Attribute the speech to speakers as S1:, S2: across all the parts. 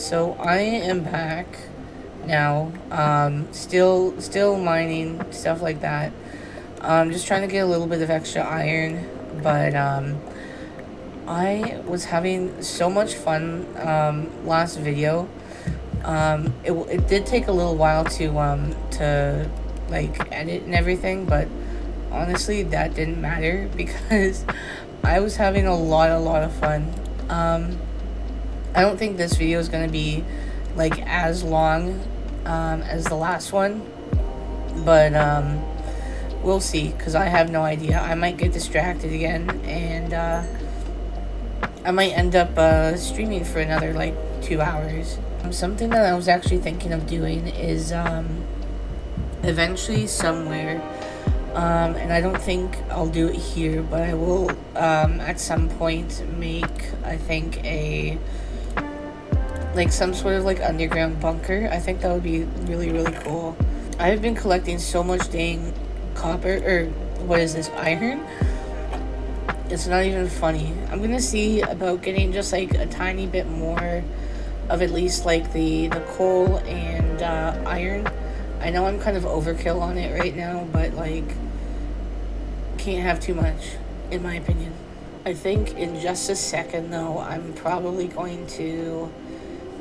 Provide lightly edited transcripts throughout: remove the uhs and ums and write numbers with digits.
S1: So I am back now. Still mining stuff like that. Just trying to get a little bit of extra iron, but I was having so much fun last video. It did take a little while to like edit and everything, but honestly that didn't matter because I was having a lot of fun. Um, I don't think this video is gonna be like as long as the last one, but we'll see because I have no idea. I might get distracted again, and I might end up streaming for another like 2 hours. Something that I was actually thinking of doing is eventually somewhere, and I don't think I'll do it here, but I will at some point make, I think, a like some sort of like underground bunker. I think that would be really cool. I've been collecting so much dang copper, or what is this, iron? It's not even funny. I'm gonna see about getting just like a tiny bit more of at least like the coal and iron. I know I'm kind of overkill on it right now, but like can't have too much in my opinion. I think in just a second though, I'm probably going to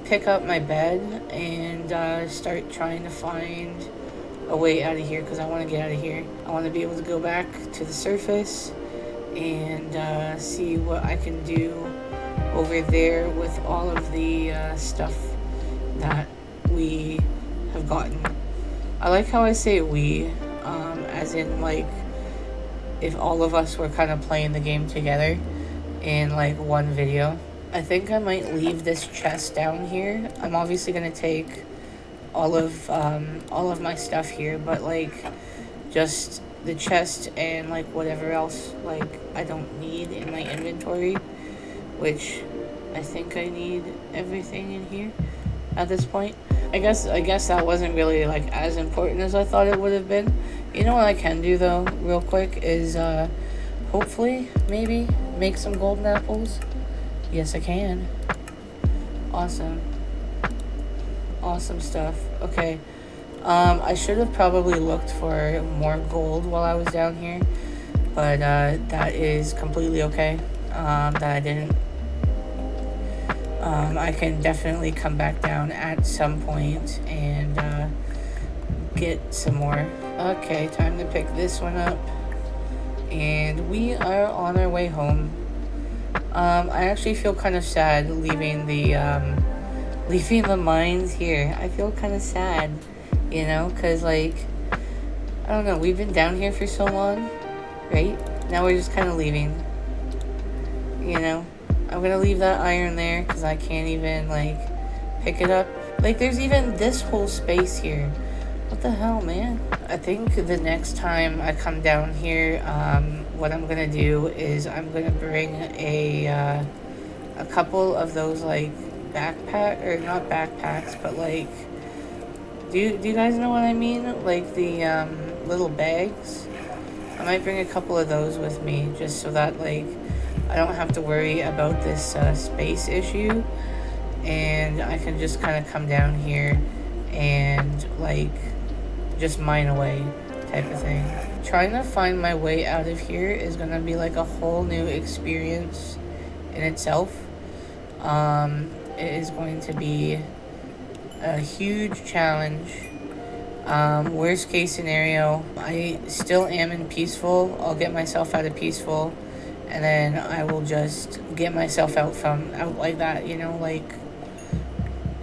S1: pick up my bed and start trying to find a way out of here because I want to get out of here. I want to be able to go back to the surface and see what I can do over there with all of the stuff that we have gotten. I like how I say we, as in like if all of us were kind of playing the game together in like one video. I think I might leave this chest down here. I'm obviously gonna take all of my stuff here, but like just the chest and like whatever else like I don't need in my inventory, which I think I need everything in here at this point. I guess that wasn't really like as important as I thought it would have been. You know what I can do though, real quick, is hopefully maybe make some golden apples. Yes, I can. Awesome. Awesome stuff. Okay. I should have probably looked for more gold while I was down here, but that is completely okay. That I didn't. I can definitely come back down at some point and get some more. Okay, time to pick this one up. And we are on our way home. I actually feel kind of sad leaving the mines here. I feel kind of sad, you know, because like I don't know, we've been down here for so long, right? Now we're just kind of leaving, you know. I'm gonna leave that iron there because I can't even like pick it up. Like there's even this whole space here. What the hell, man? I think the next time I come down here, what I'm gonna do is I'm gonna bring a couple of those like backpack, or not backpacks, but like, do you guys know what I mean? Like the little bags. I might bring a couple of those with me just so that like I don't have to worry about this space issue, and I can just kind of come down here and like just mine away type of thing. Trying to find my way out of here is gonna be like a whole new experience in itself. It is going to be a huge challenge. Worst case scenario, I still am in peaceful. I'll get myself out of peaceful, and then I will just get myself out like that, you know, like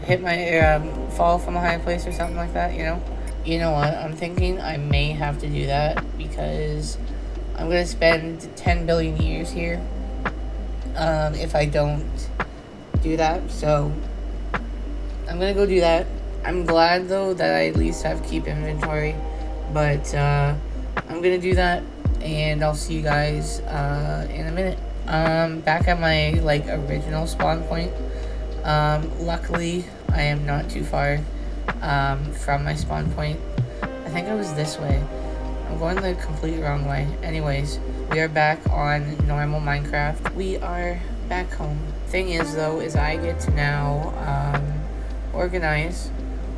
S1: hit my fall from a high place or something like that, you know. You know what? I'm thinking I may have to do that because I'm gonna spend 10 billion years here if I don't do that. So I'm gonna go do that. I'm glad though that I at least have keep inventory, but I'm gonna do that, and I'll see you guys in a minute. Back at my like original spawn point. Luckily I am not too far from my spawn point. I think I was this way. I'm going the complete wrong way. Anyways, we are back on normal Minecraft. We are back home. Thing is though, is I get to now organize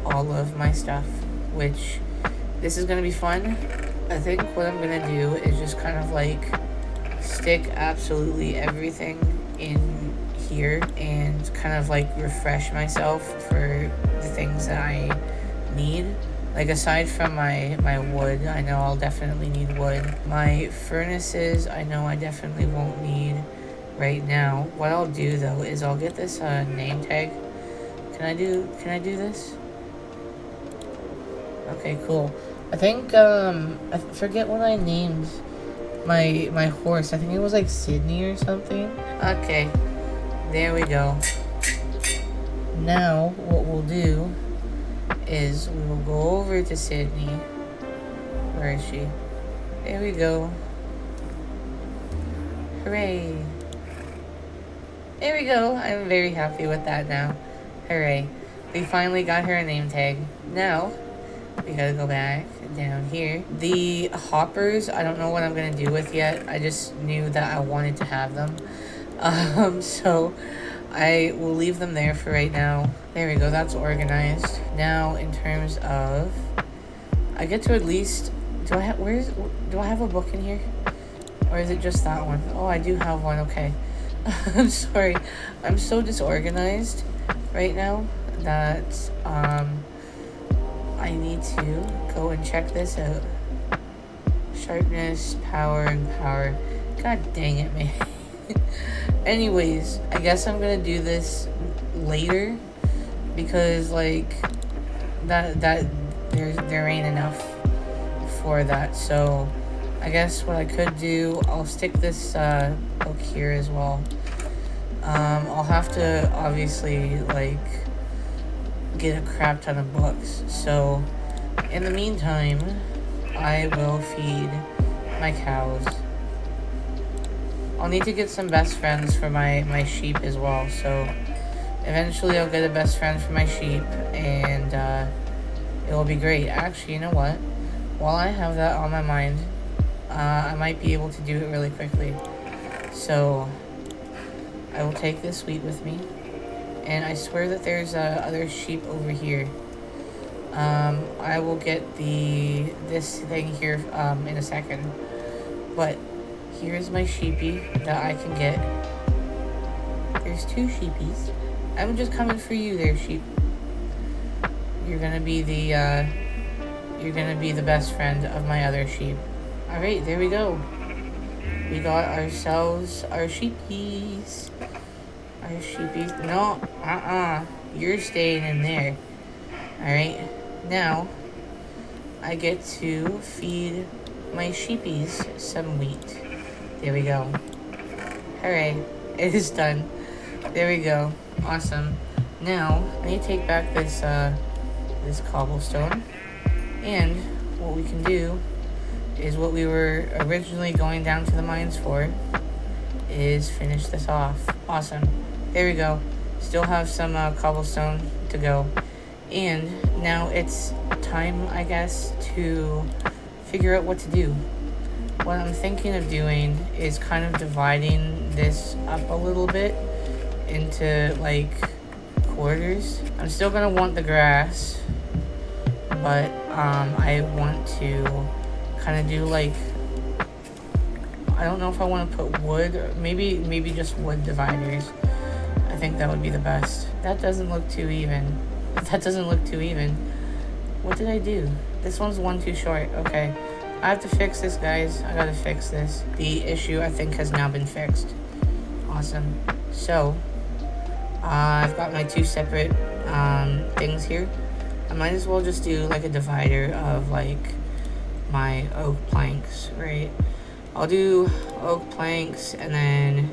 S1: all of my stuff, which this is going to be fun. I think what I'm going to do is just kind of like stick absolutely everything in here and kind of like refresh myself for the things that I need. Like aside from my wood, I know I'll definitely need wood. My furnaces, I know I definitely won't need right now. What I'll do though is I'll get this name tag. Can I do this? Okay, cool. I think I forget what I named my horse. I think it was like Sydney or something. Okay. There we go. Now what we'll do is we will go over to Sydney. Where is she? There we go. Hooray. There we go. I'm very happy with that now. Hooray. We finally got her a name tag. Now, we gotta go back down here. The hoppers, I don't know what I'm gonna do with yet. I just knew that I wanted to have them. So I will leave them there for right now. There we go, that's organized. Now, in terms of, I get to at least, do I have a book in here? Or is it just that one? Oh, I do have one, okay. I'm sorry. I'm so disorganized right now that, I need to go and check this out. Sharpness, power, and power. God dang it, man. Anyways, I guess I'm gonna do this later because like there ain't enough for that. So I guess what I could do, I'll stick this book here as well. I'll have to obviously like get a crap ton of books. So in the meantime, I will feed my cows. I'll need to get some best friends for my sheep as well. So eventually I'll get a best friend for my sheep and it will be great. Actually, you know what? While I have that on my mind, I might be able to do it really quickly. So I will take this wheat with me. And I swear that there's other sheep over here. I will get this thing here in a second. But here's my sheepy that I can get. There's 2 sheepies. I'm just coming for you there, sheep. You're gonna be the best friend of my other sheep. Alright, there we go. We got ourselves our sheepies. Our sheepies. No, you're staying in there. Alright, now I get to feed my sheepies some wheat. There we go. Hooray, it is done. There we go. Awesome. Now, I need to take back this this cobblestone. And what we can do is what we were originally going down to the mines for, is finish this off. Awesome. There we go. Still have some cobblestone to go. And now it's time, I guess, to figure out what to do. What I'm thinking of doing is kind of dividing this up a little bit into, like, quarters. I'm still going to want the grass, but I want to kind of do, like, I don't know if I want to put wood, or maybe just wood dividers. I think that would be the best. That doesn't look too even. That doesn't look too even. What did I do? This one's one too short. Okay. I have to fix this, guys. I gotta fix this. The issue, I think, has now been fixed. Awesome. So, I've got my 2 separate things here. I might as well just do, like, a divider of, like, my oak planks, right? I'll do oak planks, and then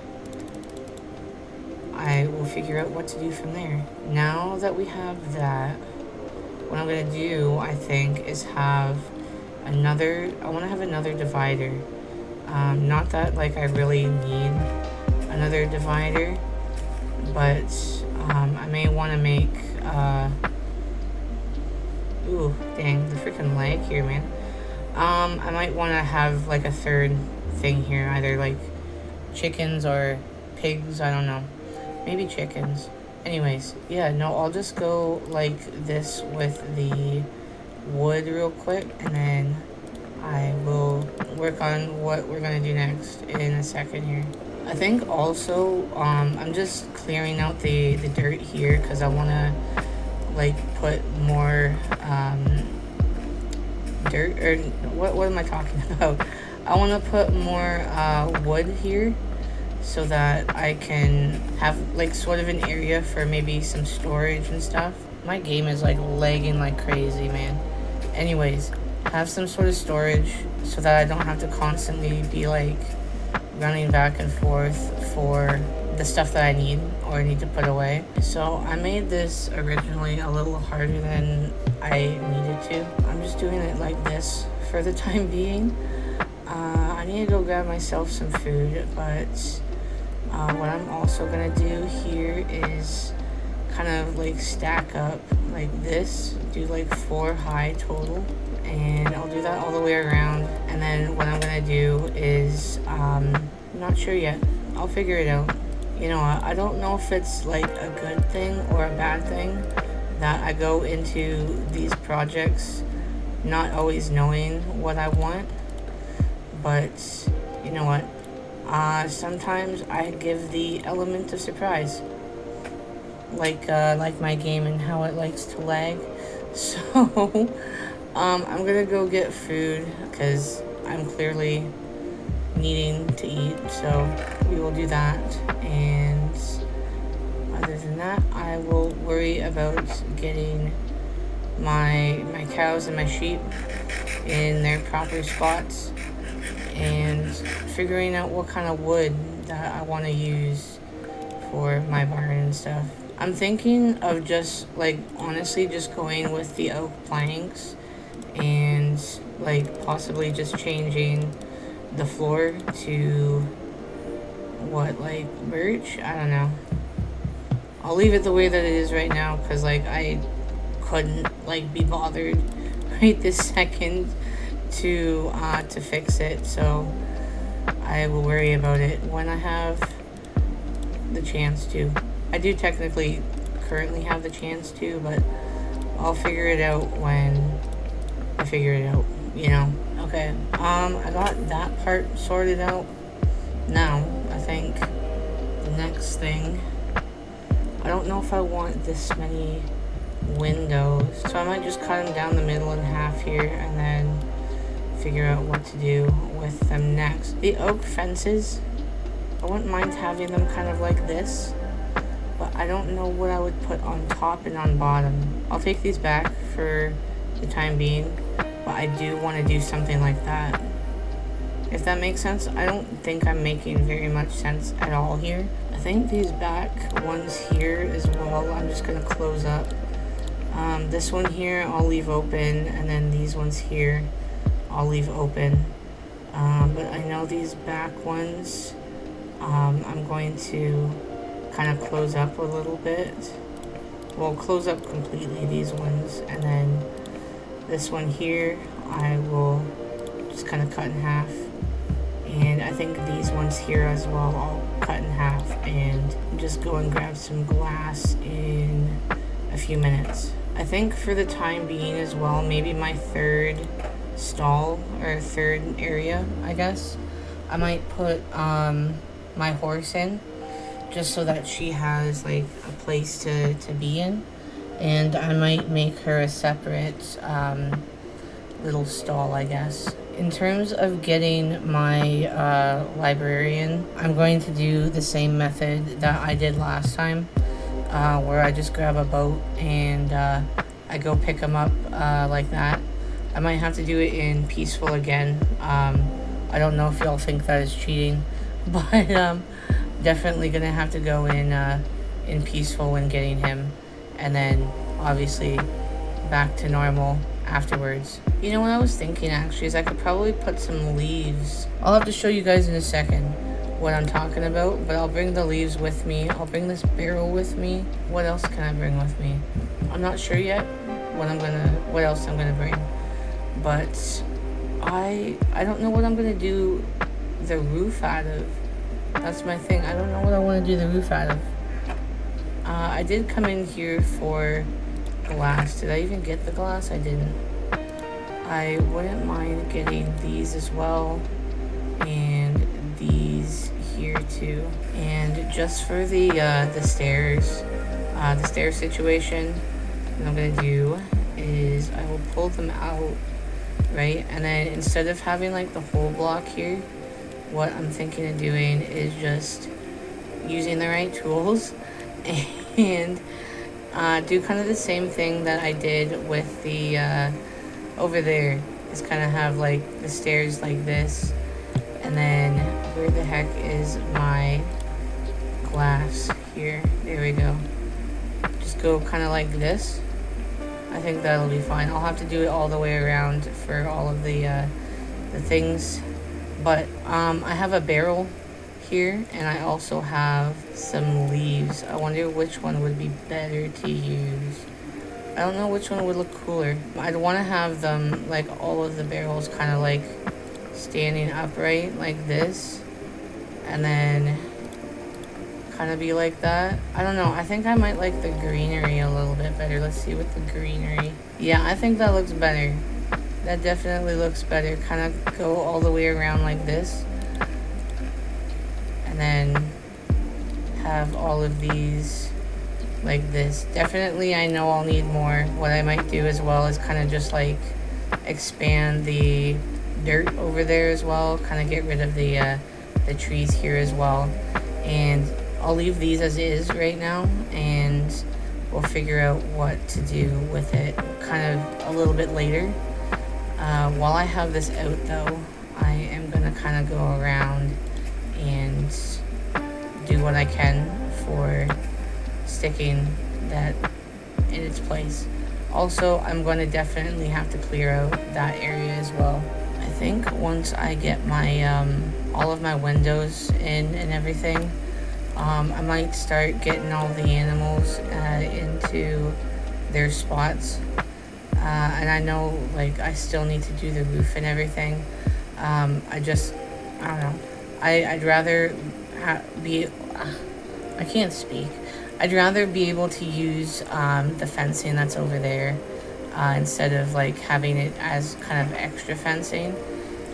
S1: I will figure out what to do from there. Now that we have that, what I'm gonna do, I think, is have I want to have another divider. Not that, like, I really need another divider, but, I may want to make, ooh, dang, the freaking lag here, man. I might want to have, like, a third thing here, either, like, chickens or pigs, I don't know. Maybe chickens. Anyways, yeah, no, I'll just go like this with the wood real quick, and then I will work on what we're gonna do next in a second here. I think also, I'm just clearing out the dirt here because I want to like put more dirt, or what am I talking about? I want to put more wood here so that I can have like sort of an area for maybe some storage and stuff. My game is like lagging like crazy, man. Anyways, have some sort of storage so that I don't have to constantly be like running back and forth for the stuff that I need or need to put away. So I made this originally a little harder than I needed to. I'm just doing it like this for the time being. I need to go grab myself some food, but what I'm also gonna do here is kind of like stack up like this, do like 4 high total, and I'll do that all the way around. And then what I'm gonna do is I'm not sure yet, I'll figure it out. You know, I don't know if it's like a good thing or a bad thing that I go into these projects not always knowing what I want, but you know what, sometimes I give the element of surprise, like my game and how it likes to lag. So I'm gonna go get food because I'm clearly needing to eat, so we will do that. And other than that, I will worry about getting my cows and my sheep in their proper spots and figuring out what kind of wood that I want to use for my barn and stuff. I'm thinking of just like honestly just going with the oak planks and like possibly just changing the floor to what, like birch? I don't know. I'll leave it the way that it is right now because like I couldn't like be bothered right this second to fix it, so I will worry about it when I have the chance to. I do technically currently have the chance to, but I'll figure it out when I figure it out, you know. Okay, I got that part sorted out. Now, I think the next thing, I don't know if I want this many windows, so I might just cut them down the middle in half here and then figure out what to do with them next. The oak fences, I wouldn't mind having them kind of like this, but I don't know what I would put on top and on bottom. I'll take these back for the time being, but I do want to do something like that. If that makes sense. I don't think I'm making very much sense at all here. I think these back ones here as well, I'm just going to close up. This one here I'll leave open, and then these ones here I'll leave open. But I know these back ones, I'm going to kind of close up a little bit. Well, close up completely these ones, and then this one here I will just kind of cut in half. And I think these ones here as well I'll cut in half and just go and grab some glass in a few minutes. I think for the time being as well, maybe my third stall or third area, I guess, I might put my horse in just so that she has like a place to be in, and I might make her a separate little stall, I guess. In terms of getting my librarian, I'm going to do the same method that I did last time, where I just grab a boat and I go pick them up like that. I might have to do it in peaceful again. I don't know if y'all think that is cheating, but definitely gonna have to go in peaceful when getting him, and then obviously back to normal afterwards. You know what I was thinking actually is I could probably put some leaves. I'll have to show you guys in a second what I'm talking about, but I'll bring the leaves with me. I'll bring this barrel with me. What else can I bring with me? I'm not sure yet what else I'm gonna bring, but I don't know what I'm gonna do the roof out of. That's my thing. I don't know what I want to do the roof out of. I did come in here for glass. Did I even get the glass? I didn't. I wouldn't mind getting these as well, and these here too. And just for the stair situation, what I'm gonna do is I will pull them out, right? And then instead of having like the whole block here, what I'm thinking of doing is just using the right tools and do kind of the same thing that I did with the over there. Is kind of have like the stairs like this, and then where the heck is my glass here? There we go. Just go kind of like this. I think that'll be fine. I'll have to do it all the way around for all of the things, but I have a barrel here, and I also have some leaves. I wonder which one would be better to use. I don't know which one would look cooler. I'd want to have them, like, all of the barrels kind of like standing upright like this, and then kind of be like that. I don't know. I think I might like the greenery a little bit better. Let's see with the greenery. Yeah, I think that looks better. That definitely looks better. Kind of go all the way around like this, and then have all of these like this. Definitely, I know I'll need more. What I might do as well is kind of just like expand the dirt over there as well. Kind of get rid of the trees here as well. And I'll leave these as is right now, and we'll figure out what to do with it kind of a little bit later. While I have this out though, I am gonna kind of go around and do what I can for sticking that in its place. Also, I'm going to definitely have to clear out that area as well. I think once I get my all of my windows in and everything, I might start getting all the animals into their spots. And I know, like, I still need to do the roof and everything. I don't know. I'd rather I can't speak. I'd rather be able to use the fencing that's over there instead of like having it as kind of extra fencing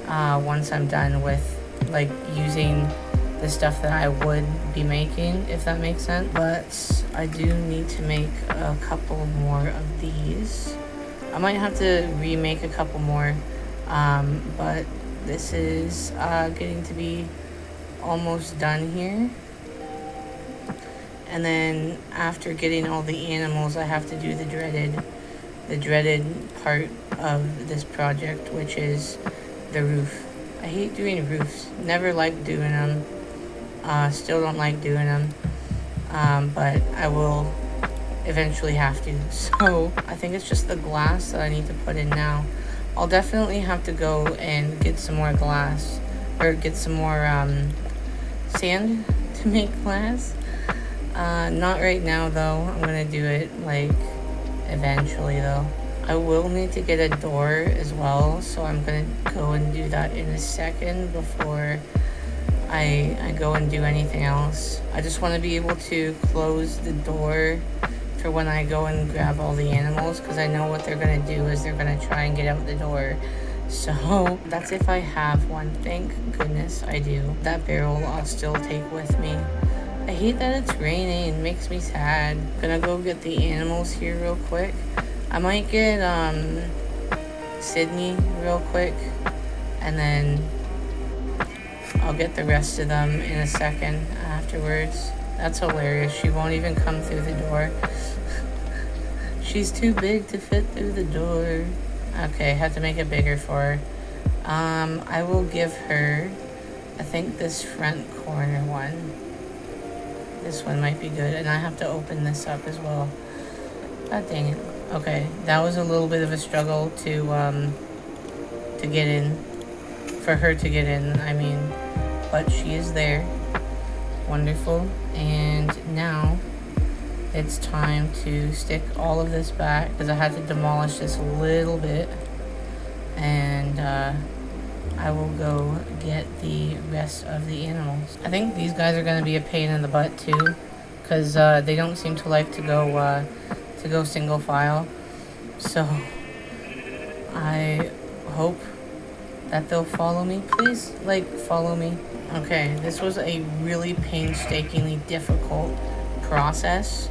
S1: once I'm done with like using the stuff that I would be making, if that makes sense. But I do need to make a couple more of these. I might have to remake a couple more, but this is getting to be almost done here. And then after getting all the animals, I have to do the dreaded part of this project, which is the roof. I hate doing roofs. Never liked doing them. Still don't like doing them. But I will eventually have to. So I think it's just the glass that I need to put in now. I'll definitely have to go and get some more glass, or get some more sand to make glass. Not right now though. I'm gonna do it like eventually though. I will need to get a door as well, so I'm gonna go and do that in a second before I go and do anything else. I just want to be able to close the door for when I go and grab all the animals, because I know what they're gonna do is they're gonna try and get out the door. So that's if I have one. Thank goodness I do. That barrel I'll still take with me. I hate that it's raining. It makes me sad. Gonna go get the animals here real quick. I might get Sydney real quick, and then I'll get the rest of them in a second afterwards. That's hilarious. She won't even come through the door. She's too big to fit through the door. Okay, have to make it bigger for her. I will give her, I think, this front corner one. This one might be good, and I have to open this up as well. God dang it. Okay, that was a little bit of a struggle to get in, for her to get in, I mean, but she is there. Wonderful. And now it's time to stick all of this back, because I had to demolish this a little bit, and I will go get the rest of the animals. I think these guys are going to be a pain in the butt too, because they don't seem to like to go single file. So I hope that they'll follow me. Please, like, follow me. Okay, this was a really painstakingly difficult process.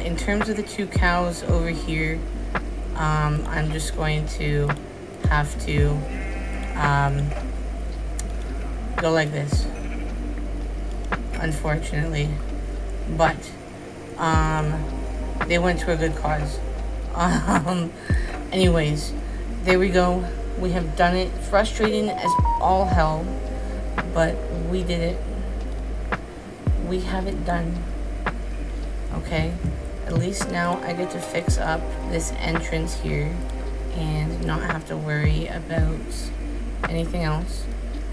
S1: In terms of the 2 cows over here, I'm just going to have to go like this, unfortunately. But they went to a good cause. Anyways, there we go. We have done it. Frustrating as all hell, but we did it. We have it done. Okay, at least now I get to fix up this entrance here and not have to worry about anything else.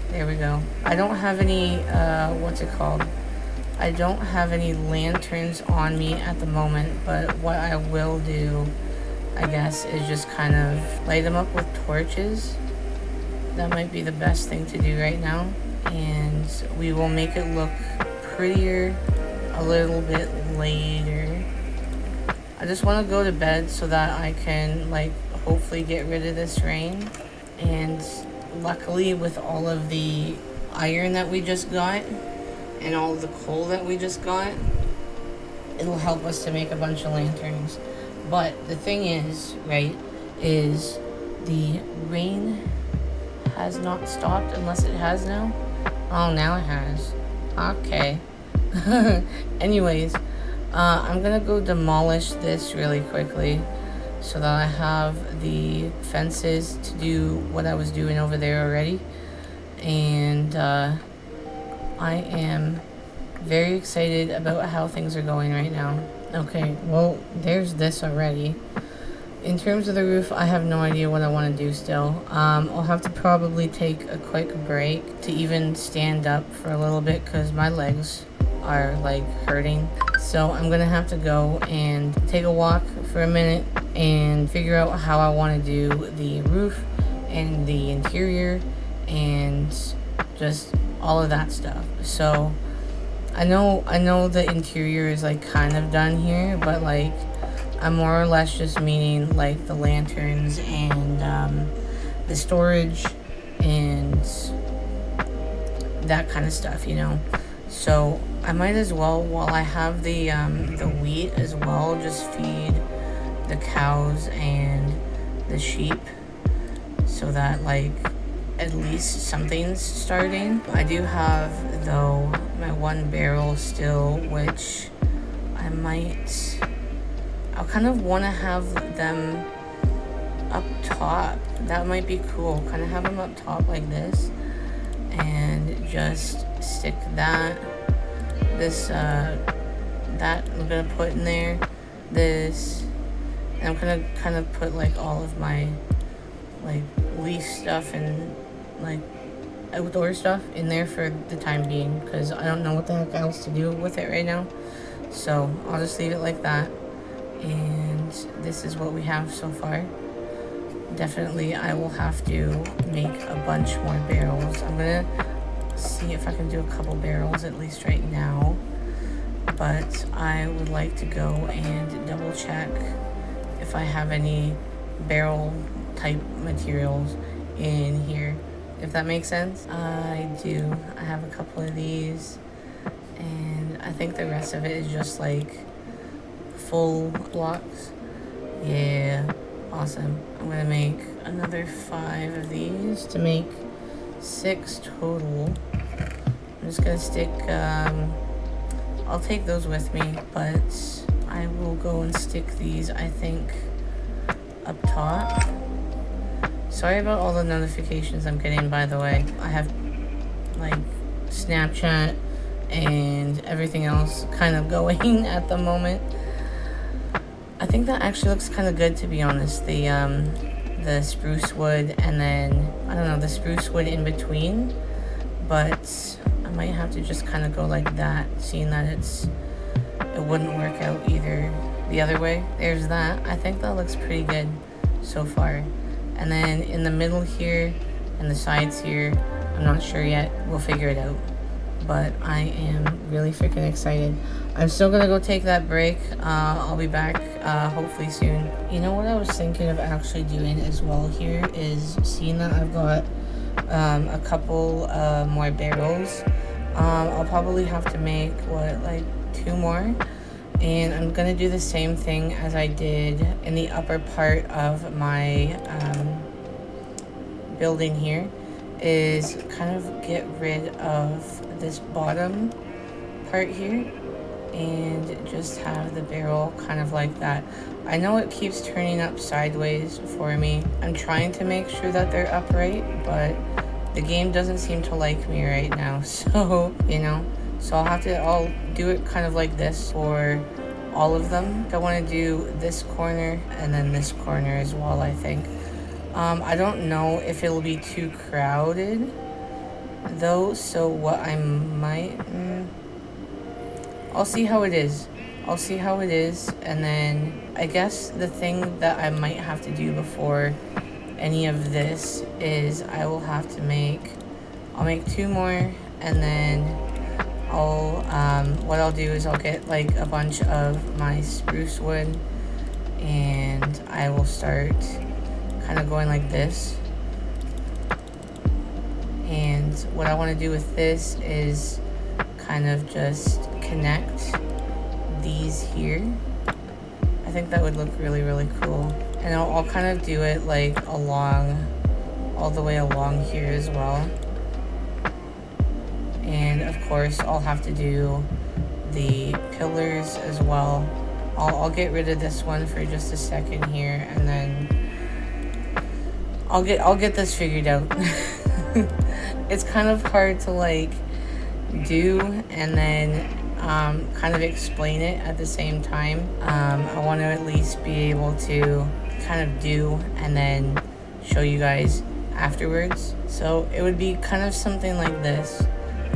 S1: There we go. I don't have any, what's it called? I don't have any lanterns on me at the moment, but what I will do, I guess, is just kind of light them up with torches. That might be the best thing to do right now. And we will make it look prettier a little bit later. I just want to go to bed so that I can, like, hopefully get rid of this rain. And luckily, with all of the iron that we just got and all the coal that we just got, it'll help us to make a bunch of lanterns. But the thing is, right, is the rain has not stopped, unless it has now. Oh, now it has. Okay. Anyways, I'm gonna go demolish this really quickly so that I have the fences to do what I was doing over there already. And I am very excited about how things are going right now. Okay, well, there's this already. In terms of the roof, I have no idea what I want to do still. I'll have to probably take a quick break to even stand up for a little bit because my legs are, like, hurting. So I'm gonna have to go and take a walk for a minute and figure out how I want to do the roof and the interior and just all of that stuff. So I know the interior is, like, kind of done here, but, like, I'm more or less just meaning, like, the lanterns and the storage and that kind of stuff, you know. So I might as well, while I have the wheat as well, just feed the cows and the sheep so that, like, at least something's starting. I do have, though, my 1 barrel still, which I'll kind of want to have them up top. That might be cool. Kind of have them up top like this. And just stick that. That I'm going to put in there. This. And I'm going to kind of put, like, all of my, like, leaf stuff and, like, outdoor stuff in there for the time being. Because I don't know what the heck else to do with it right now. So I'll just leave it like that. And this is what we have so far. Definitely I will have to make a bunch more barrels. I'm gonna see if I can do a couple barrels at least right now, but I would like to go and double check if I have any barrel type materials in here, if that makes sense. I do. I have a couple of these, and I think the rest of it is just, like, full blocks. Yeah, awesome. I'm gonna make another 5 of these to make 6 total. I'm just gonna stick, I'll take those with me, but I will go and stick these, I think, up top. Sorry about all the notifications I'm getting, by the way. I have, like, Snapchat and everything else kind of going at the moment. I think that actually looks kind of good, to be honest. The spruce wood and then, I don't know, the spruce wood in between. But I might have to just kind of go like that, seeing that it wouldn't work out either the other way. There's that. I think that looks pretty good so far. And then in the middle here and the sides here, I'm not sure yet. We'll figure it out. but I am really freaking excited. I'm still gonna go take that break. I'll be back hopefully soon. You know what I was thinking of actually doing as well here is seeing that I've got a couple more barrels. I'll probably have to make like 2 more, and I'm gonna do the same thing as I did in the upper part of my building here, is kind of get rid of this bottom part here and just have the barrel kind of like that. I know it keeps turning up sideways for me. I'm trying to make sure that they're upright, but the game doesn't seem to like me right now. So, you know, so I'll do it kind of like this for all of them. I want to do this corner and then this corner as well, I think. I don't know if it'll be too crowded though, so what I might... I'll see how it is. And then I guess the thing that I might have to do before any of this is I'll make 2 more, and then what I'll do is I'll get like a bunch of my spruce wood, and I will start kind of going like this. And what I want to do with this is kind of just connect these here. I think that would look really, really cool. And I'll kind of do it like all the way along here as well. And of course I'll have to do the pillars as well. I'll get rid of this one for just a second here, and then I'll get this figured out. It's kind of hard to like do and then kind of explain it at the same time. I want to at least be able to kind of do and then show you guys afterwards. So it would be kind of something like this.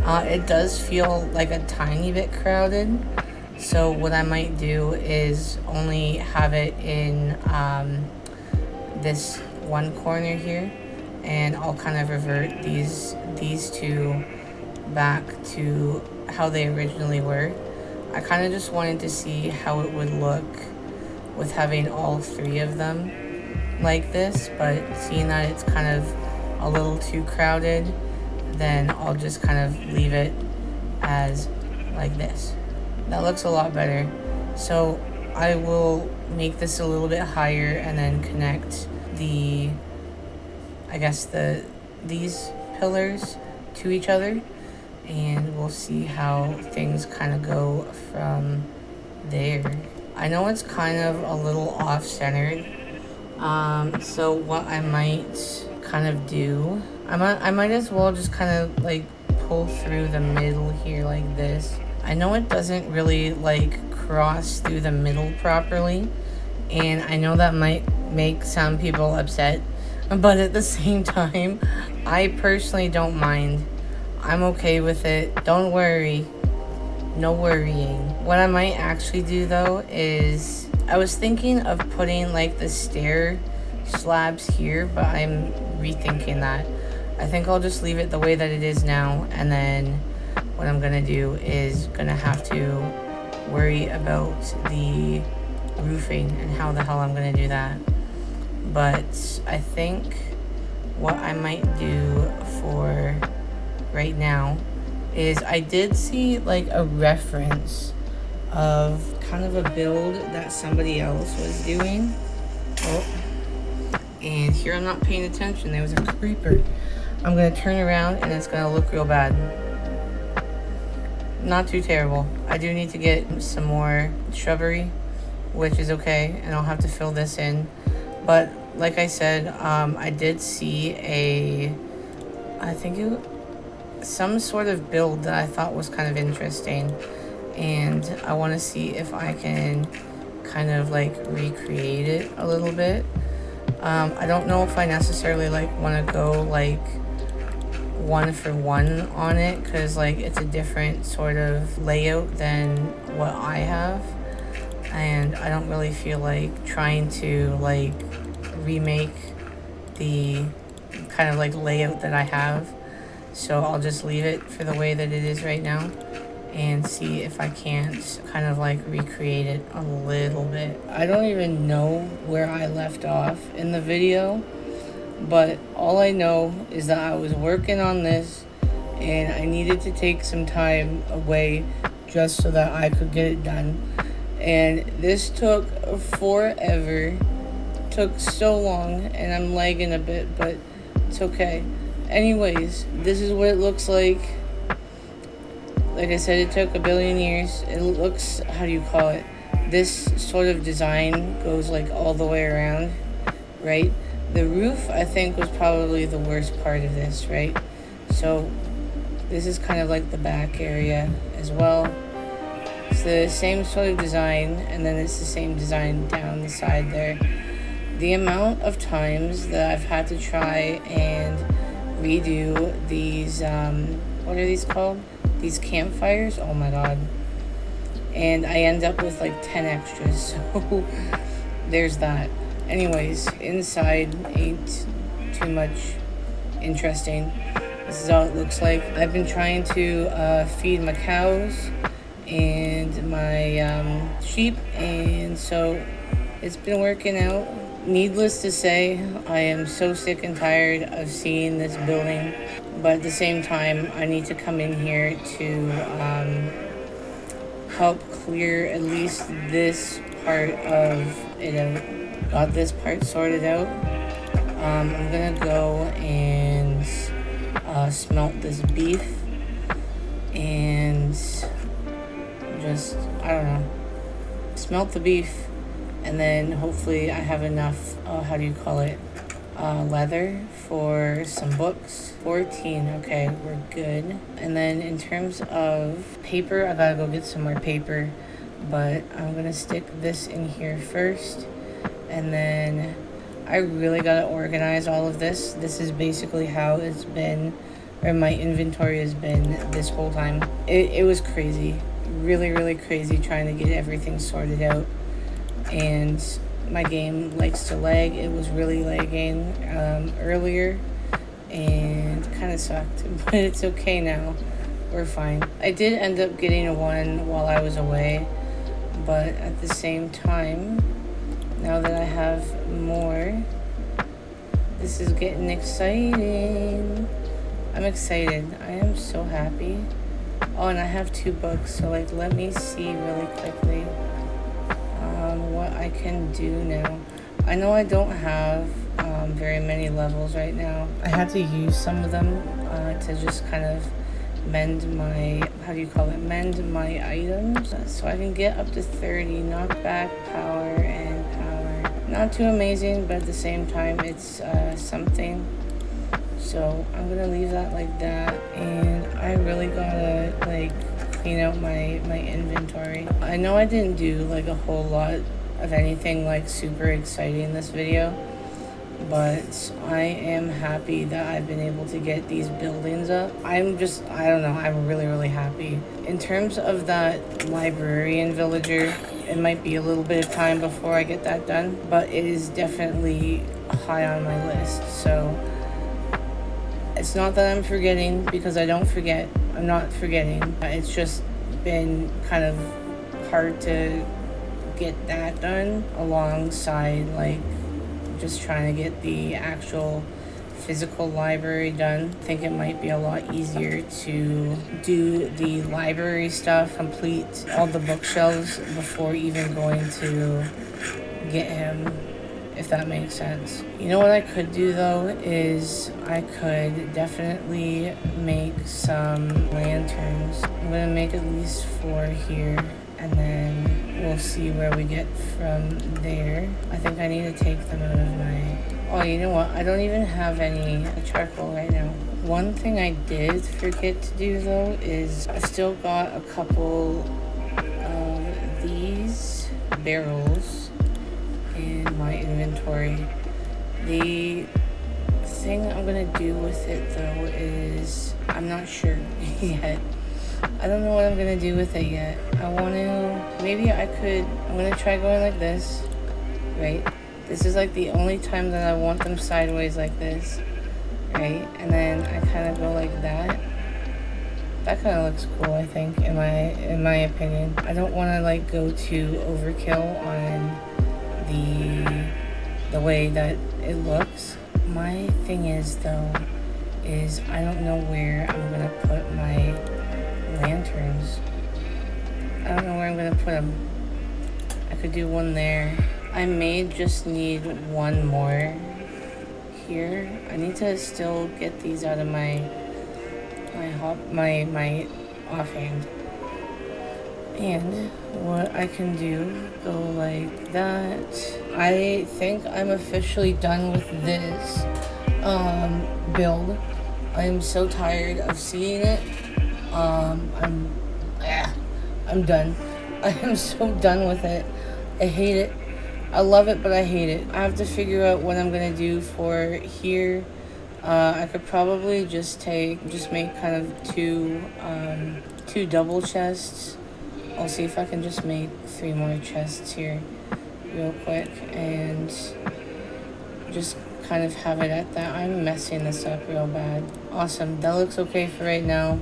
S1: It does feel like a tiny bit crowded, so what I might do is only have it in this one corner here, and I'll kind of revert these 2 back to how they originally were. I kind of just wanted to see how it would look with having all 3 of them like this, but seeing that it's kind of a little too crowded, then I'll just kind of leave it as like this. That looks a lot better. So I will make this a little bit higher and then connect these pillars to each other, and we'll see how things kind of go from there. I know it's kind of a little off-centered, so what I might kind of do, I might as well just kind of like pull through the middle here like this. I know it doesn't really like cross through the middle properly, and I know that might make some people upset, but at the same time, I personally don't mind. I'm okay with it. Don't worry. No worrying. What I might actually do though is, I was thinking of putting like the stair slabs here, but I'm rethinking that. I think I'll just leave it the way that it is now, and then what I'm gonna do is gonna have to worry about the roofing and how the hell I'm gonna do that. But I think what I might do for right now is, I did see like a reference of kind of a build that somebody else was doing. Oh, and here I'm not paying attention, there was a creeper. I'm gonna turn around and it's gonna look real bad. Not too terrible. I do need to get some more shrubbery, which is okay, and I'll have to fill this in. But like I said, I did see some sort of build that I thought was kind of interesting, and I want to see if I can kind of like recreate it a little bit. I don't know if I necessarily like want to go like 1 for 1 on it, because like it's a different sort of layout than what I have, and I don't really feel like trying to like remake the kind of like layout that I have. So I'll just leave it for the way that it is right now and see if I can't kind of like recreate it a little bit. I don't even know where I left off in the video, but all I know is that I was working on this and I needed to take some time away just so that I could get it done. And this took forever, took so long, and I'm lagging a bit, but it's okay. Anyways, this is what it looks like. Like I said, it took a billion years. It looks, how do you call it? This sort of design goes like all the way around, right? The roof, I think, was probably the worst part of this, right? So this is kind of like the back area as well. It's the same sort of design, and then it's the same design down the side there. The amount of times that I've had to try and redo these, what are these called? These campfires, oh my god. And I end up with like 10 extras, so there's that. Anyways, inside ain't too much interesting. This is how it looks like. I've been trying to feed my cows and my sheep, and so it's been working out. Needless to say, I am so sick and tired of seeing this building, but at the same time, I need to come in here to help clear at least this part of it out. Got this part sorted out. I'm gonna go and smelt this beef and just, I don't know, smelt the beef, and then hopefully I have enough, how do you call it, leather for some books. 14, okay, we're good. And then in terms of paper, I gotta go get some more paper, but I'm gonna stick this in here first, and then I really gotta organize all of this. This is basically how it's been, or my inventory has been this whole time. It was crazy, really crazy trying to get everything sorted out, and my game likes to lag. It was really lagging earlier and kind of sucked, but it's okay now. We're fine. I did end up getting one while I was away, but at the same time, now that I have more, this is getting exciting. I'm excited. I am so happy. Oh, and I have 2 books, so like let me see really quickly what I can do now. I know I don't have very many levels right now. I had to use some of them to just kind of mend my, how do you call it, mend my items, so I can get up to 30 knockback, power, and power. Not too amazing, but at the same time it's something. So I'm gonna leave that like that, and I really gotta like clean out my inventory. I know I didn't do like a whole lot of anything like super exciting in this video, but I am happy that I've been able to get these buildings up. I don't know, I'm really happy. In terms of that librarian villager, it might be a little bit of time before I get that done, but it is definitely high on my list. So it's not that I'm forgetting, because I don't forget. I'm not forgetting. It's just been kind of hard to get that done alongside like just trying to get the actual physical library done. I think it might be a lot easier to do the library stuff, complete all the bookshelves before even going to get him, if that makes sense. You know what I could do though is I could definitely make some lanterns. I'm gonna make at least 4 here, and then we'll see where we get from there. I think I need to take them out of my... Oh, you know what? I don't even have any charcoal right now. One thing I did forget to do though is I still got a couple of these barrels in my inventory. The thing I'm gonna do with it though is I'm not sure yet. I don't know what I'm gonna do with it yet. I'm gonna try going like this, right? This is like the only time that I want them sideways like this. right? And then I kind of go like that. That kind of looks cool, I think, in my opinion. I don't want to like go too overkill on the way that it looks. My thing is though, is I don't know where I'm gonna put my lanterns. I don't know where I'm gonna put them. I could do one there. I may just need one more here. I need to still get these out of my offhand. And what I can do, go like that. I think I'm officially done with this build. I am so tired of seeing it. I'm done. I am so done with it. I hate it. I love it, but I hate it. I have to figure out what I'm gonna do for here. I could probably just make kind of two double chests. I'll see if I can just make 3 more chests here real quick and just kind of have it at that. I'm messing this up real bad. Awesome. That looks okay for right now.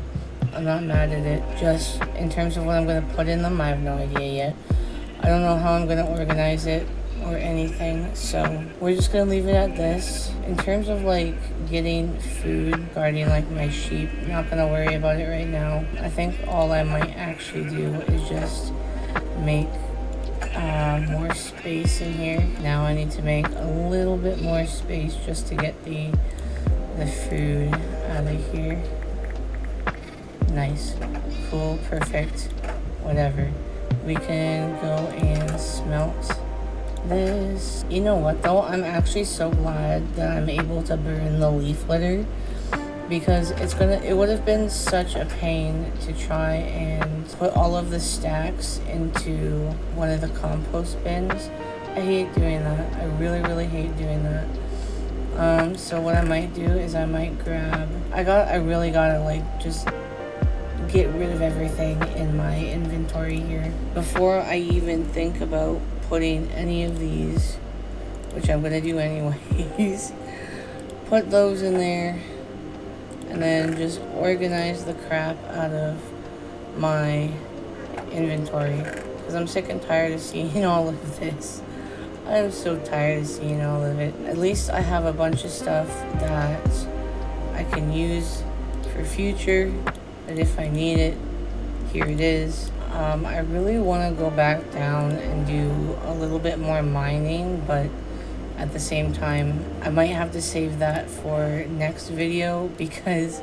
S1: I'm not mad at it. Just in terms of what I'm going to put in them, I have no idea yet. I don't know how I'm going to organize it or anything, so we're just going to leave it at this. In terms of like getting food, guarding like my sheep, not going to worry about it right now. I think all I might actually do is just make more space in here. Now I need to make a little bit more space just to get the food out of here. Nice, cool, perfect, whatever. We can go and smelt this. You know what though, I'm actually so glad that I'm able to burn the leaf litter, because it would have been such a pain to try and put all of the stacks into one of the compost bins. I hate doing that. I really hate doing that. So what I might do is I might grab, I really gotta like just get rid of everything in my inventory here before I even think about putting any of these, which I'm gonna do anyways. Put those in there and then just organize the crap out of my inventory, because I'm sick and tired of seeing all of this. I'm so tired of seeing all of it. At least I have a bunch of stuff that I can use for future, that if I need it, here it is. I really want to go back down and do a little bit more mining, but at the same time, I might have to save that for next video, because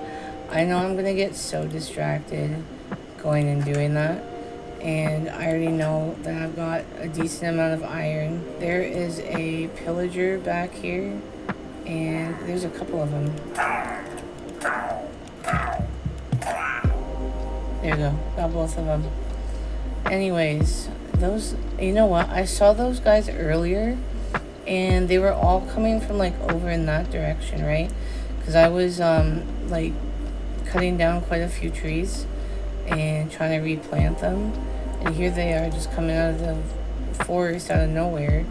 S1: I know I'm going to get so distracted going and doing that. And I already know that I've got a decent amount of iron. There is a pillager back here, and there's a couple of them. There you go, got both of them. Anyways, those, you know what, I saw those guys earlier, and they were all coming from like over in that direction, right? Because I was like cutting down quite a few trees and trying to replant them, and here they are just coming out of the forest out of nowhere.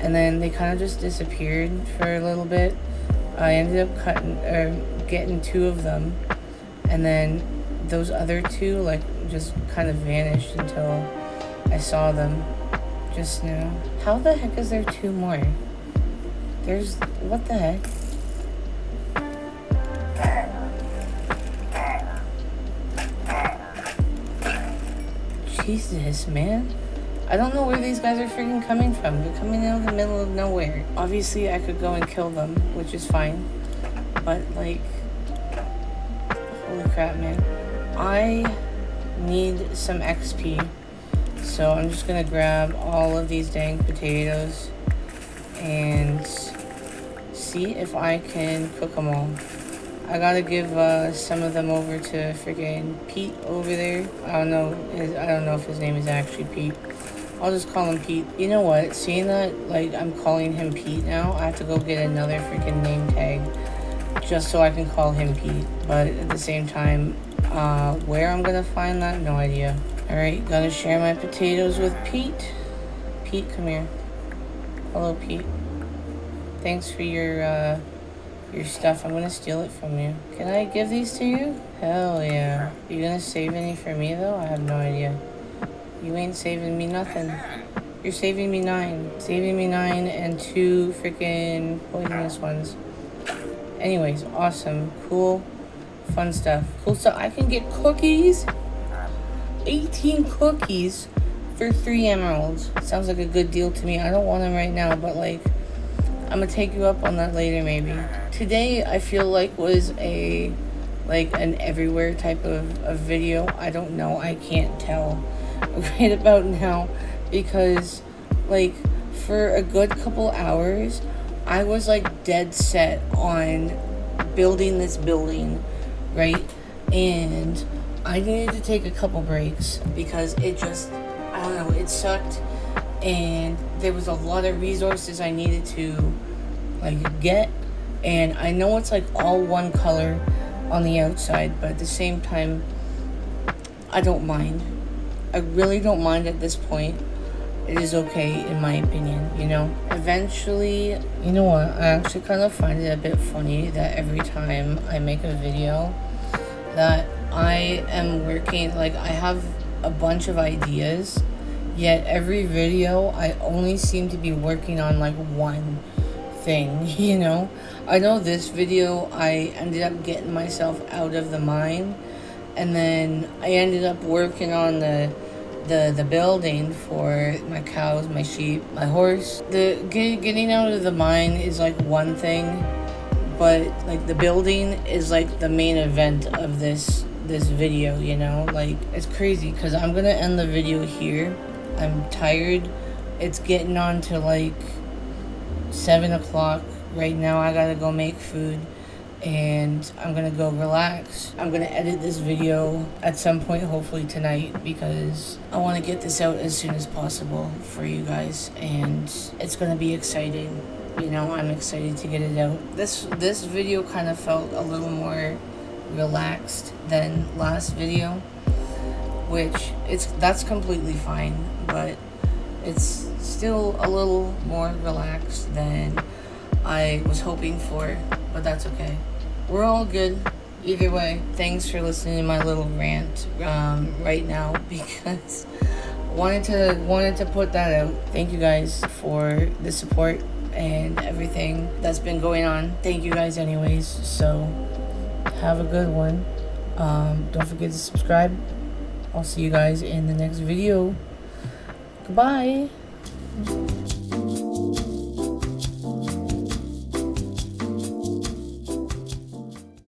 S1: And then they kind of just disappeared for a little bit. I ended up getting 2 of them, and then those other 2 like just kind of vanished until I saw them just now. How the heck is there 2 more? There's, what the heck? Jesus, man. I don't know where these guys are freaking coming from. They're coming out of the middle of nowhere. Obviously, I could go and kill them, which is fine. But, like, holy crap, man. I need some XP. So I'm just gonna grab all of these dang potatoes and see if I can cook them all. I gotta give some of them over to freaking Pete over there. I don't know if his name is actually Pete. I'll just call him Pete. You know what? Seeing that, like, I'm calling him Pete now, I have to go get another freaking name tag just so I can call him Pete. But at the same time, where I'm gonna find that, no idea. Alright, gotta share my potatoes with Pete. Pete, come here. Hello, Pete. Thanks for your your stuff. I'm gonna steal it from you. Can I give these to you? Hell yeah. You gonna save any for me though? I have no idea. You ain't saving me nothing. You're saving me 9. Saving me 9 and 2 freaking poisonous ones. Anyways, awesome. Cool. Fun stuff. Cool stuff. I can get cookies. 18 cookies for 3 emeralds. Sounds like a good deal to me. I don't want them right now, but like, I'm gonna take you up on that later maybe. Today I feel like was an everywhere type of video. I don't know. I can't tell right about now because like for a good couple hours I was like dead set on building this building, right? And I needed to take a couple breaks because it just, I don't know, it sucked. And there was a lot of resources I needed to like get. And I know it's like all one color on the outside, but at the same time, I don't mind. I really don't mind at this point. It is okay in my opinion, you know? Eventually, you know what? I actually kind of find it a bit funny that every time I make a video that I am working, like I have a bunch of ideas, yet every video I only seem to be working on like one thing, you know? I know this video I ended up getting myself out of the mine, and then I ended up working on the building for my cows, my sheep, my horse. The getting out of the mine is like one thing, but like the building is like the main event of this video, you know? Like it's crazy because I'm gonna end the video here. I'm tired. It's getting on to like 7 o'clock right now. I gotta go make food and I'm gonna go relax. I'm gonna edit this video at some point, hopefully tonight, because I want to get this out as soon as possible for you guys, and it's gonna be exciting. You know, I'm excited to get it out. This video kind of felt a little more relaxed than last video, which that's completely fine, but it's still a little more relaxed than I was hoping for, but that's okay. We're all good either way. Thanks for listening to my little rant right now, because wanted to put that out. Thank you guys for the support and everything that's been going on. Thank you guys anyways. So have a good one. Don't forget to subscribe. I'll see you guys in the next video. Goodbye.